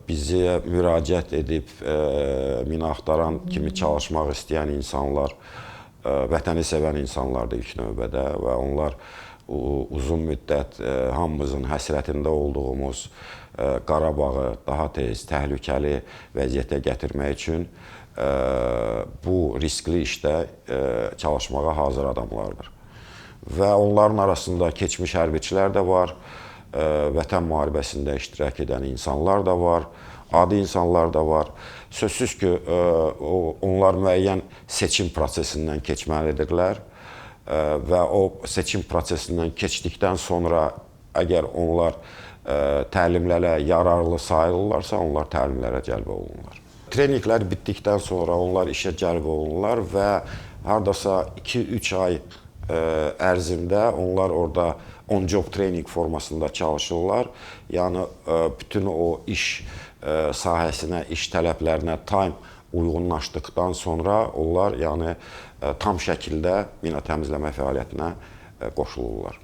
bizə müraciət edib mina axtaran kimi çalışmaq istəyən insanlar vətəni sevən insanlardır ilk növbədə və onlar uzun müddət hamımızın həsrətində olduğumuz Qarabağı daha tez təhlükəli vəziyyətə gətirmək üçün bu riskli işdə çalışmağa hazır adamlardır. Və onların arasında keçmiş hərbiçilər də var, vətən müharibəsində iştirak edən insanlar da var, adi insanlar da var. Sözsüz ki, onlar müəyyən seçim prosesindən keçməlidirlər və o seçim prosesindən keçdikdən sonra əgər onlar təlimlərə yararlı sayılırlarsa, onlar təlimlərə cəlb olunurlar. Treninqlər bitdikdən sonra onlar işə cəlb olunurlar və hardasa 2-3 ay ərzində onlar orada on-job training formasında çalışırlar. Yəni, bütün o iş sahəsinə, iş tələblərinə uyğunlaşdıqdan sonra onlar tam şəkildə mina təmizləmə fəaliyyətinə qoşulurlar.